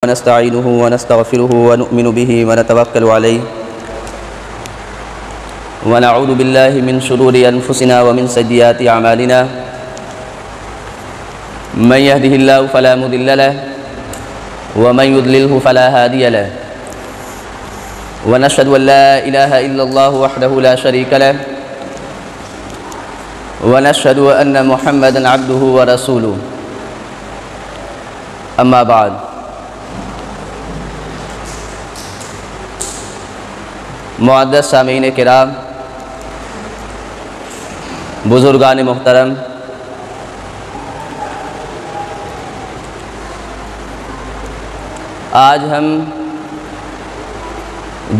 नस्तईनुहु व नस्तगफिरुहु व नुमिनु बिहि व नतवक्कलु अलैहि व नऊज़ु बिल्लाहि मिन शुरूरि अनफुसिना व मिन सय्यिआति अमालिना मन यहदिहिल्लाहु फला मुदिल्ल लहु व मन युद्लिलहु फला हादिय लहु व नशहदु अन ला इलाहा इल्लल्लाहु वहदहु ला शरीक लहु व नशहदु अन्न मुहम्मदन अब्दुहु व रसूलुहु अम्मा बाद। मुअद्दस सामीन किराम, बुजुर्गान मुहतरम, आज हम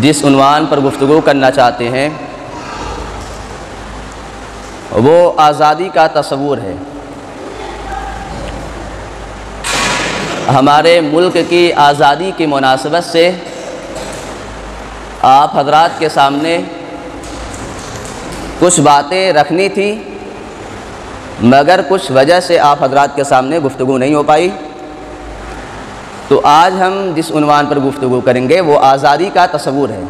जिस उन्वान पर गुफ्तगू करना चाहते हैं वो आज़ादी का तस्वुर है। हमारे मुल्क की आज़ादी की मुनासबत से आप हजरात के सामने कुछ बातें रखनी थी, मगर कुछ वजह से आप हजरात के सामने गुफ्तगू नहीं हो पाई। तो आज हम जिस उन्वान पर गुफ्तगू करेंगे वो आज़ादी का तस्वुर है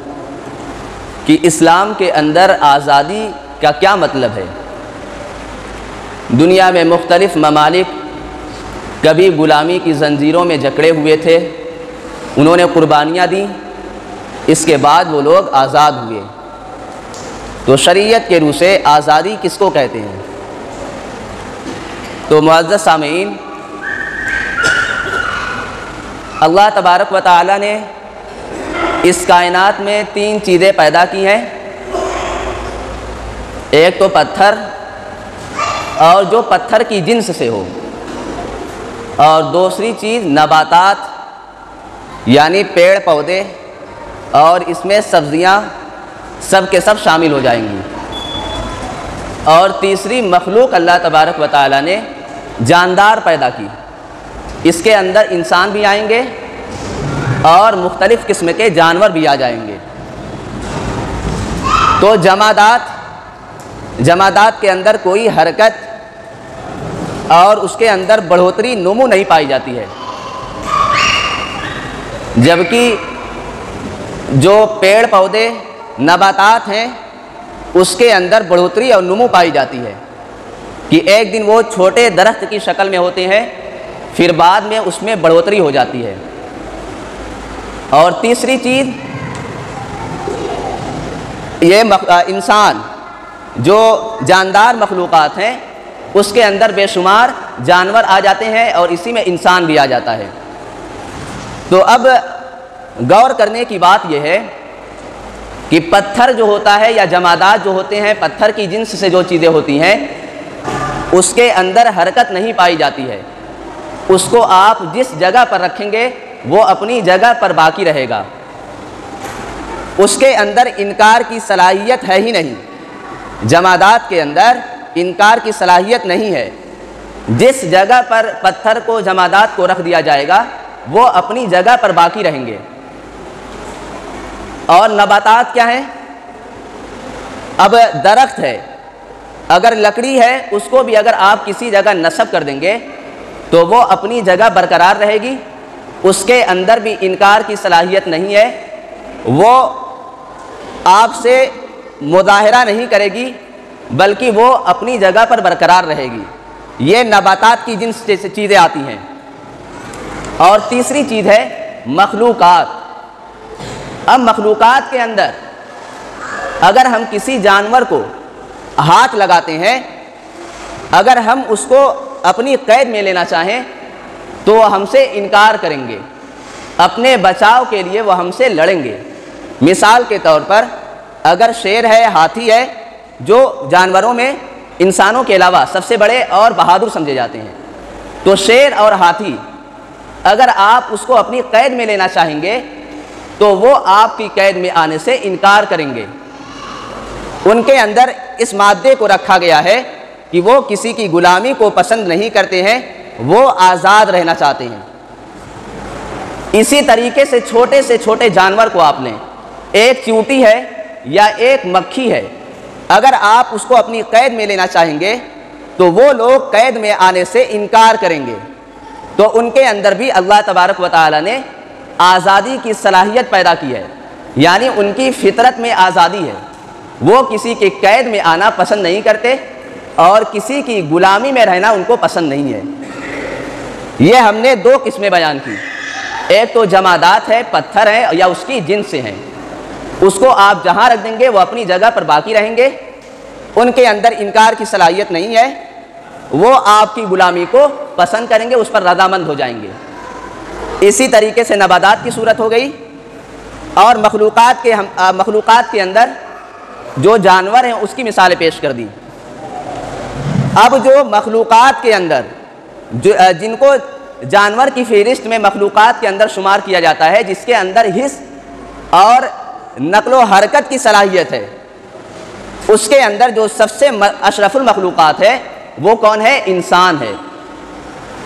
कि इस्लाम के अंदर आज़ादी का क्या मतलब है। दुनिया में मुख्तलिफ़ ममालिक कभी ग़ुलामी की ज़ंजीरों में जकड़े हुए थे, उन्होंने कुर्बानियाँ दी, इसके बाद वो लोग आज़ाद हुए। तो शरीयत के रूह से आज़ादी किसको कहते हैं? तो मुअज़्ज़ज़ सामीन, अल्लाह तबारक व तआला ने इस कायनात में 3 चीज़ें पैदा की हैं। एक तो पत्थर, और जो पत्थर की जिन्स से हो, और दूसरी चीज़ नबातात यानी पेड़ पौधे, और इसमें सब्ज़ियाँ सब के सब शामिल हो जाएंगी। और तीसरी मखलूक अल्लाह तबारक व तआला ने जानदार पैदा की, इसके अंदर इंसान भी आएंगे और मुख्तलिफ़ किस्म के जानवर भी आ जाएंगे। तो जमादात के अंदर कोई हरकत और उसके अंदर बढ़ोतरी नमू नहीं पाई जाती है, जबकि जो पेड़ पौधे नबातात हैं उसके अंदर बढ़ोतरी और नमू पाई जाती है कि एक दिन वो छोटे दरख्त की शक्ल में होते हैं, फिर बाद में उसमें बढ़ोतरी हो जाती है। और तीसरी चीज़ ये इंसान जो जानदार मखलूक़ात हैं उसके अंदर बेशुमार जानवर आ जाते हैं और इसी में इंसान भी आ जाता है। तो अब गौर करने की बात यह है कि पत्थर जो होता है या जमादात जो होते हैं, पत्थर की जिन्स से जो चीज़ें होती हैं उसके अंदर हरकत नहीं पाई जाती है। उसको आप जिस जगह पर रखेंगे वो अपनी जगह पर बाकी रहेगा, उसके अंदर इनकार की सलाहियत है ही नहीं। जमादात के अंदर इनकार की सलाहियत नहीं है। जिस जगह पर पत्थर को, जमादात को रख दिया जाएगा वो अपनी जगह पर बाकी रहेंगे। और नबातात क्या है? अब दरख्त है, अगर लकड़ी है उसको भी अगर आप किसी जगह नस्ब कर देंगे तो वो अपनी जगह बरकरार रहेगी, उसके अंदर भी इनकार की सलाहियत नहीं है, वो आपसे मुज़ाहिरा नहीं करेगी बल्कि वो अपनी जगह पर बरकरार रहेगी। ये नबातात की जिन चीज़ें आती हैं। और तीसरी चीज़ है मखलूक़ात। अब मखलूक़ात के अंदर अगर हम किसी जानवर को हाथ लगाते हैं, अगर हम उसको अपनी कैद में लेना चाहें तो वह हमसे इनकार करेंगे, अपने बचाव के लिए वह हमसे लड़ेंगे। मिसाल के तौर पर अगर शेर है, हाथी है, जो जानवरों में इंसानों के अलावा सबसे बड़े और बहादुर समझे जाते हैं, तो शेर और हाथी अगर आप उसको अपनी कैद में लेना चाहेंगे तो वो आपकी कैद में आने से इनकार करेंगे। उनके अंदर इस मादे को रखा गया है कि वो किसी की गुलामी को पसंद नहीं करते हैं, वो आज़ाद रहना चाहते हैं। इसी तरीके से छोटे जानवर को आप लें, एक चींटी है या एक मक्खी है, अगर आप उसको अपनी कैद में लेना चाहेंगे तो वो लोग कैद में आने से इनकार करेंगे। तो उनके अंदर भी अल्लाह तबारक व तआला ने आज़ादी की सलाहियत पैदा की है, यानी उनकी फितरत में आज़ादी है। वो किसी के कैद में आना पसंद नहीं करते और किसी की गुलामी में रहना उनको पसंद नहीं है। ये हमने दो किस्में बयान की, एक तो जमादात है, पत्थर है या उसकी जिन्स से हैं, उसको आप जहाँ रख देंगे वो अपनी जगह पर बाकी रहेंगे, उनके अंदर इनकार की सलाहियत नहीं है, वो आपकी गुलामी को पसंद करेंगे, उस पर रज़ामंद हो जाएंगे। इसी तरीके से नबादात की सूरत हो गई। और मखलूक़ात के अंदर जो जानवर हैं उसकी मिसालें पेश कर दी। अब जो मखलूक़ात के अंदर जिनको जानवर की फ़हरिस्त में मखलूक़ात के अंदर शुमार किया जाता है, जिसके अंदर हिस्स और नक़्लो हरकत की सलाहियत है, उसके अंदर जो सबसे अशरफुल मखलूक़ात है वो कौन है? इंसान है।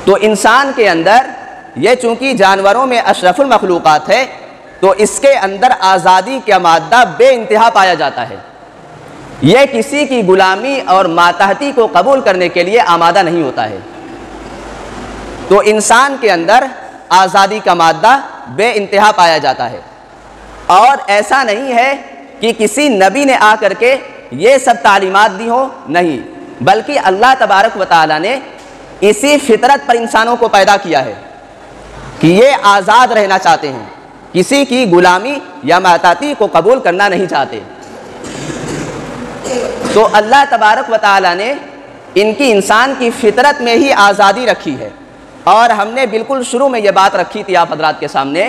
तो इंसान के अंदर ये चूँकि जानवरों में अशरफुल मखलूक़ात है तो इसके अंदर आज़ादी का मादा बेइंतहा पाया जाता है। यह किसी की गुलामी और मातहती को कबूल करने के लिए आमादा नहीं होता है। तो इंसान के अंदर आज़ादी का मादा बेइंतहा पाया जाता है। और ऐसा नहीं है कि किसी नबी ने आकर के ये सब तालीमात दी हो, नहीं, बल्कि अल्लाह तबारक व तआला ने इसी फितरत पर इंसानों को पैदा किया है कि ये आज़ाद रहना चाहते हैं, किसी की गुलामी या मातहती को कबूल करना नहीं चाहते। तो अल्लाह तबारक व तआला ने इनकी इंसान की फितरत में ही आज़ादी रखी है। और हमने बिल्कुल शुरू में ये बात रखी थी आप हजरात के सामने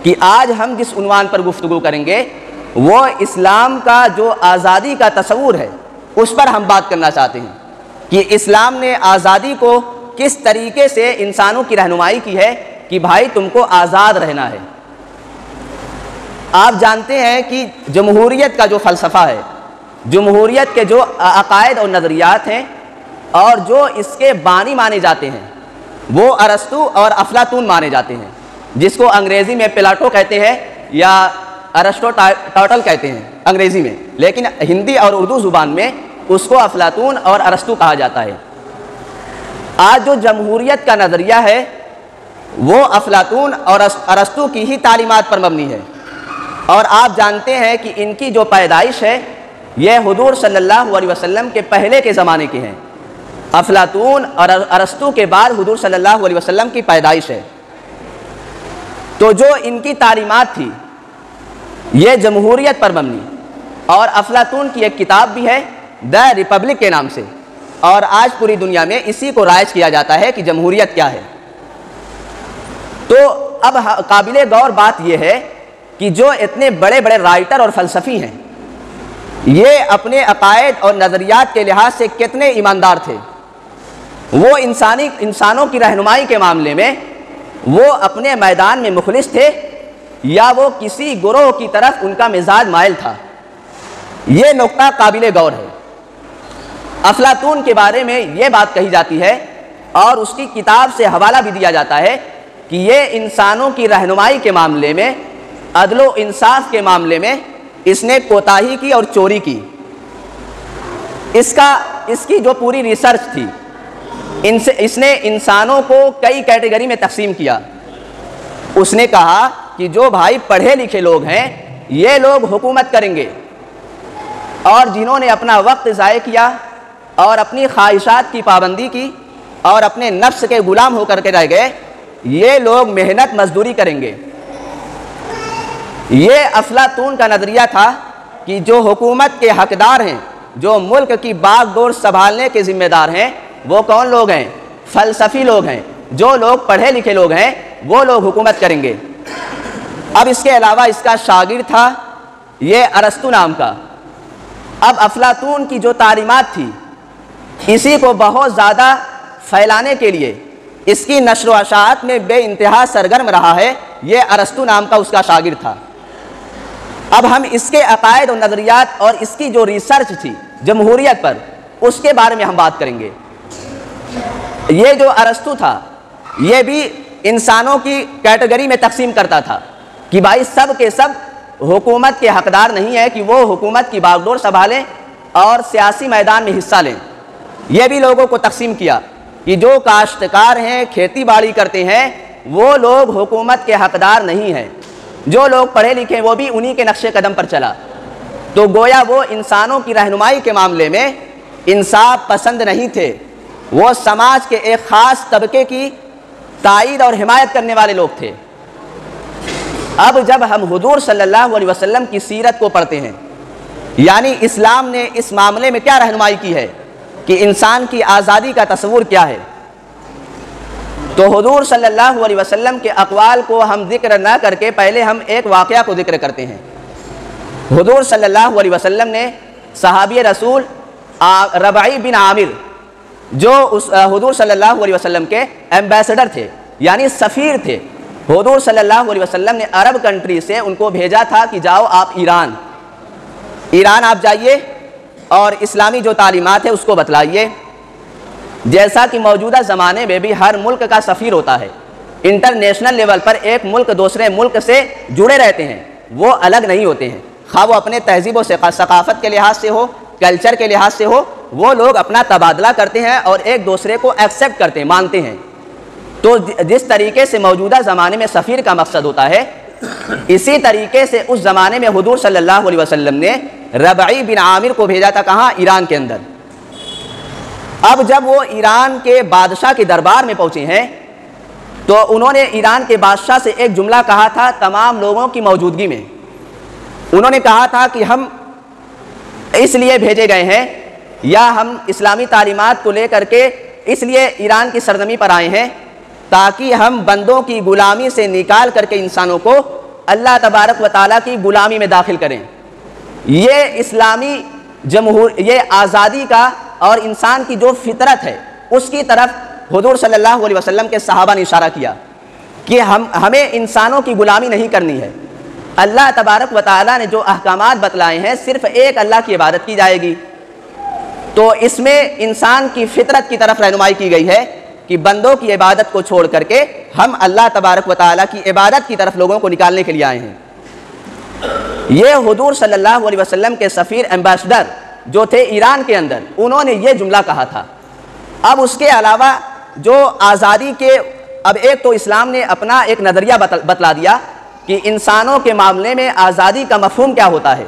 कि आज हम जिस उन्वान पर गुफ्तगू करेंगे वो इस्लाम का जो आज़ादी का तस्वूर है उस पर हम बात करना चाहते हैं कि इस्लाम ने आज़ादी को किस तरीके से इंसानों की रहनुमाई की है कि भाई तुमको आज़ाद रहना है। आप जानते हैं कि जमहूरियत का जो फ़लसफ़ा है, जमहूरियत के जो अक़ायद और नज़रियात हैं और जो इसके बानी माने जाते हैं वो अरस्तु और अफलातून माने जाते हैं, जिसको अंग्रेज़ी में प्लेटो कहते हैं या अरिस्टोटल कहते हैं अंग्रेज़ी में, लेकिन हिंदी और उर्दू ज़ुबान में उसको अफलातून और अरस्तु कहा जाता है। आज जो जमहूरियत का नज़रिया है वो अफलातून और अरस्तु की ही तालीमात पर मबनी है। और आप जानते हैं कि इनकी जो पैदाइश है यह हुजूर सल्लल्लाहु अलैहि वसल्लम के पहले के ज़माने के हैं। अफलातून और अरस्तु के बाद हुजूर सल्लल्लाहु अलैहि वसल्लम की पैदाइश है। तो जो इनकी तालीमात थी ये जमहूरियत पर मबनी, और अफलातून की एक किताब भी है द रिपब्लिक के नाम से, और आज पूरी दुनिया में इसी को राइज किया जाता है कि जमहूरियत क्या है। तो अब काबिले गौर बात यह है कि जो इतने बड़े बड़े राइटर और फ़लसफ़ी हैं ये अपने अक़ायद और नज़रियात के लिहाज से कितने ईमानदार थे। वो इंसानों की रहनुमाई के मामले में वो अपने मैदान में मुखलिस थे या वो किसी गुरोह की तरफ उनका मिजाज माइल था, ये नुक्ता काबिले गौर है। अफलातून के बारे में ये बात कही जाती है और उसकी किताब से हवाला भी दिया जाता है कि ये इंसानों की रहनुमाई के मामले में, अदलो इंसाफ के मामले में इसने कोताही की और चोरी की। इसकी जो पूरी रिसर्च थी इसने इंसानों को कई कैटेगरी में तकसीम किया। उसने कहा कि जो भाई पढ़े लिखे लोग हैं ये लोग हुकूमत करेंगे, और जिन्होंने अपना वक्त ज़ाय किया और अपनी ख्वाहिशात की पाबंदी की और अपने नफ्स के गुलाम होकर के रह गए, ये लोग मेहनत मजदूरी करेंगे। ये अफलातून का नज़रिया था कि जो हुकूमत के हकदार हैं, जो मुल्क की बागडोर संभालने के ज़िम्मेदार हैं, वो कौन लोग हैं? फ़लसफ़ी लोग हैं। जो लोग पढ़े लिखे लोग हैं वो लोग हुकूमत करेंगे। अब इसके अलावा इसका शागिर्द था ये अरस्तु नाम का। अब अफलातून की जो तालीमात थी इसी को बहुत ज़्यादा फैलाने के लिए इसकी नश्र व अशाअत में बेइंतहा सरगर्म रहा है ये अरस्तु नाम का उसका शागिर्द था। अब हम इसके अक़ायद और नज़रियात और इसकी जो रिसर्च थी जमहूरियत पर उसके बारे में हम बात करेंगे। ये जो अरस्तु था ये भी इंसानों की कैटेगरी में तकसीम करता था कि भाई सब के सब हुकूमत के हकदार नहीं है कि वो हुकूमत की बागडोर संभालें और सियासी मैदान में हिस्सा लें। यह भी लोगों को तकसीम किया कि जो काश्तकार हैं, खेती बाड़ी करते हैं, वो लोग हुकूमत के हकदार नहीं हैं। जो लोग पढ़े लिखे वो भी उन्हीं के नक्शे कदम पर चला। तो गोया वो इंसानों की रहनुमाई के मामले में इंसाफ पसंद नहीं थे, वो समाज के एक ख़ास तबके की तायीद और हिमायत करने वाले लोग थे। अब जब हम हुजूर सल्लल्लाहु अलैहि वसल्लम की सीरत को पढ़ते हैं, यानी इस्लाम ने इस मामले में क्या रहनुमाई की है कि इंसान की आज़ादी का तस्वुर क्या है, तो हुजूर सल्लल्लाहु अलैहि वसल्लम के अक़वाल को हम जिक्र न करके पहले हम एक वाक़या को जिक्र करते हैं। हुजूर सल्लल्लाहु अलैहि वसल्लम ने सहाबी रसूल रबई बिन आमिर, जो उस हुजूर सल्लल्लाहु अलैहि वसल्लम के एम्बेसडर थे, यानी सफ़ीर थे, हुजूर सल्लल्लाहु अलैहि वसल्लम ने अरब कंट्री से उनको भेजा था कि जाओ आप ईरान आप जाइए और इस्लामी जो तालीमात है उसको बतलाइए। जैसा कि मौजूदा ज़माने में भी हर मुल्क का सफ़ीर होता है, इंटरनेशनल लेवल पर एक मुल्क दूसरे मुल्क से जुड़े रहते हैं, वो अलग नहीं होते हैं, खा वो अपने तहजीब व सकाफ़त के लिहाज से हो, कल्चर के लिहाज से हो, वो लोग अपना तबादला करते हैं और एक दूसरे को एक्सेप्ट करते हैं, मानते हैं। तो जिस तरीके से मौजूदा ज़माने में सफ़ीर का मकसद होता है, इसी तरीके से उस ज़माने में हुजूर सल्लल्लाहु अलैहि वसल्लम ने रबई बिन आमिर को भेजा था, कहाँ? ईरान के अंदर। अब जब वो ईरान के बादशाह के दरबार में पहुँचे हैं तो उन्होंने ईरान के बादशाह से एक जुमला कहा था तमाम लोगों की मौजूदगी में। उन्होंने कहा था कि हम इसलिए भेजे गए हैं, या हम इस्लामी तालीमात को लेकर के इसलिए ईरान की सरजमी पर आए हैं ताकि हम बंदों की गुलामी से निकाल करके इंसानों को अल्लाह तबारक व तआला की गुलामी में दाखिल करें। ये इस्लामी जमहूर, ये आज़ादी का और इंसान की जो फितरत है उसकी तरफ हुजूर सल्लल्लाहु अलैहि वसल्लम के सहाबा ने इशारा किया कि हमें इंसानों की गुलामी नहीं करनी है। अल्लाह तबारक व तआला ने जो अहकामात बतलाए हैं, सिर्फ़ एक अल्लाह की इबादत की जाएगी। तो इसमें इंसान की फितरत की तरफ रहनुमाई की गई है कि बंदों की इबादत को छोड़ करके हम अल्लाह तबारक व तआला की इबादत की तरफ लोगों को निकालने के लिए आए हैं। ये हुजूर सल्लल्लाहु अलैहि वसल्लम के सफ़ीर एम्बेसडर जो थे ईरान के अंदर, उन्होंने ये जुमला कहा था। अब उसके अलावा जो आज़ादी के, अब एक तो इस्लाम ने अपना एक नज़रिया बतला दिया कि इंसानों के मामले में आज़ादी का मफ़हूम क्या होता है।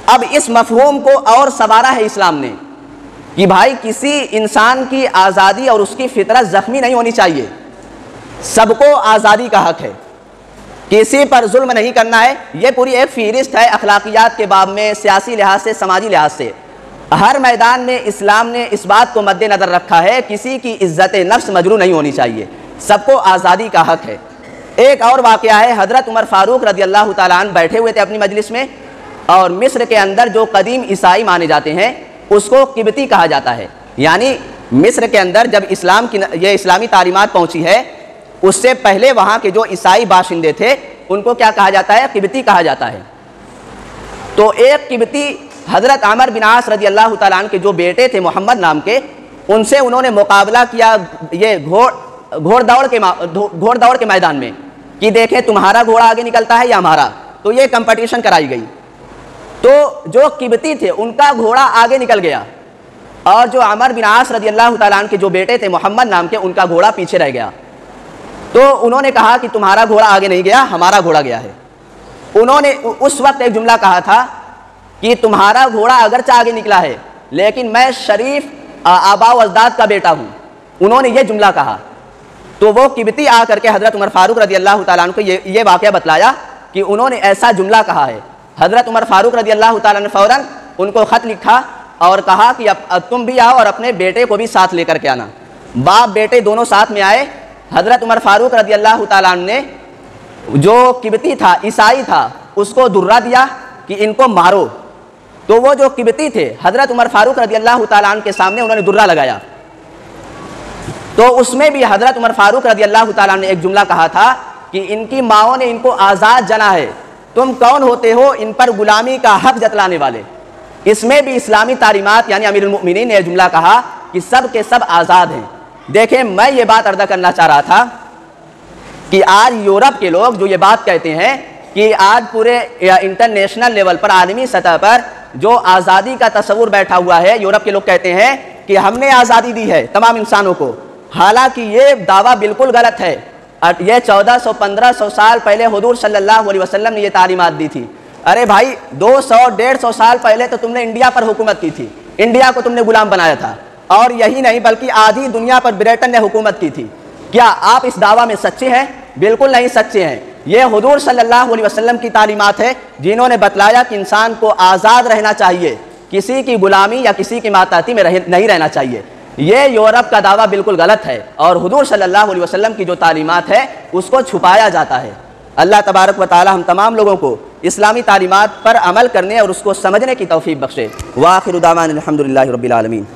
अब इस मफ़हूम को और संवारा है इस्लाम ने कि भाई किसी इंसान की आज़ादी और उसकी फितरत ज़ख्मी नहीं होनी चाहिए, सबको आज़ादी का हक़ है, किसी पर जुल्म नहीं करना है। ये पूरी एक फ़हरिस्त है अखलाकियात के बाब में, सियासी लिहाज से, समाजी लिहाज से, हर मैदान में इस्लाम ने इस बात को मद्देनज़र रखा है किसी की इज़्ज़त नफ्स मजरू नहीं होनी चाहिए, सबको आज़ादी का हक़ है। एक और वाक़या है, हज़रत उमर फ़ारूक रज़ी अल्लाह तआला अन्हु बैठे हुए थे अपनी मजलिस में, और मिस्र के अंदर जो कदीम ईसाई माने जाते हैं उसको किब्ती कहा जाता है। यानी मिस्र के अंदर जब इस्लाम की ये इस्लामी तालीमात पहुँची है, उससे पहले वहाँ के जो ईसाई बाशिंदे थे उनको क्या कहा जाता है? किब्ती कहा जाता है। तो एक किब्ती हज़रत आमर बिन आस रज़ी अल्लाह तआला अन्हु के जो बेटे थे मोहम्मद नाम के, उनसे उन्होंने मुकाबला किया ये घोड़ दौड़ के मैदान में कि देखें तुम्हारा घोड़ा आगे निकलता है या हमारा। तो ये कंपटीशन कराई गई। तो जो किब्ती थे उनका घोड़ा आगे निकल गया, और जो आमर बिन आस रज़ी अल्लाह तआला अन्हु के जो बेटे थे मोहम्मद नाम के, उनका घोड़ा पीछे रह गया। तो उन्होंने कहा कि तुम्हारा घोड़ा आगे नहीं गया, हमारा घोड़ा गया है। उन्होंने उस वक्त एक जुमला कहा था कि तुम्हारा घोड़ा अगरचे आगे निकला है लेकिन मैं शरीफ आबा व अजदाद का बेटा हूँ। उन्होंने ये जुमला कहा। तो वो किब्ती आ करके हज़रत उमर फ़ारूक रज़ी अल्लाह तआला अन्हु को ये वाक़या बतलाया कि उन्होंने ऐसा जुमला कहा है। हज़रत उमर फ़ारूक रज़ी अल्लाह तआला अन्हु ने फ़ौरन उनको ख़त लिखा और कहा कि अब तुम भी आओ और अपने बेटे को भी साथ लेकर के आना। बाप बेटे दोनों साथ में आए। हज़रत उमर फ़ारूक रज़ी अल्लाह तआला अन्हु ने जो किब्ती था, ईसाई था, उसको दुर्रा दिया कि इनको मारो। तो वो जो किब्ती थे हज़रत उमर फ़ारूक रज़ी अल्लाह तआला अन्हु के सामने उन्होंने दुर्रा लगाया। तो उसमें भी हज़रत उमर फ़ारूक रज़ी अल्लाह तआला अन्हु ने एक जुमला कहा था कि इनकी माओं ने इनको आज़ाद जना है, तुम कौन होते हो इन पर गुलामी का हक़ जतलाने वाले। इसमें भी इस्लामी तालीमात यानी अमीरुल मोमिनीन ने यह जुमला कहा कि सब के सब आज़ाद हैं। देखें, मैं ये बात अर्ज़ा करना चाह रहा था कि आज यूरोप के लोग जो ये बात कहते हैं कि आज पूरे इंटरनेशनल लेवल पर, आलमी सतह पर जो आज़ादी का तस्वुर बैठा हुआ है, यूरोप के लोग कहते हैं कि हमने आज़ादी दी है तमाम इंसानों को। हालांकि ये दावा बिल्कुल गलत है। ये 1400-1500 साल पहले हुजूर सल्लल्लाहु अलैहि वसल्लम ने ये तालीमात दी थी। अरे भाई 200-150 साल पहले तो तुमने इंडिया पर हुकूमत की थी, इंडिया को तुमने गुलाम बनाया था, और यही नहीं बल्कि आधी दुनिया पर ब्रिटेन ने हुकूमत की थी। क्या आप इस दावा में सच्चे हैं? बिल्कुल नहीं सच्चे हैं। ये हुजूर सल्लल्लाहु अलैहि वसल्लम की तालीमात है जिन्होंने बतलाया कि इंसान को आज़ाद रहना चाहिए, किसी की गुलामी या किसी की माताहती में नहीं रहना चाहिए। ये यूरोप का दावा बिल्कुल गलत है और हुजूर सल्लल्लाहु अलैहि वसल्लम की जो तालीमात है उसको छुपाया जाता है। अल्लाह तबारक व तआला हम तमाम लोगों को इस्लामी तालीमात पर अमल करने और उसको समझने की तौफीक बख्शे। व आखिरु दावाना अल्हम्दुलिल्लाहि रब्बिल आलमीन।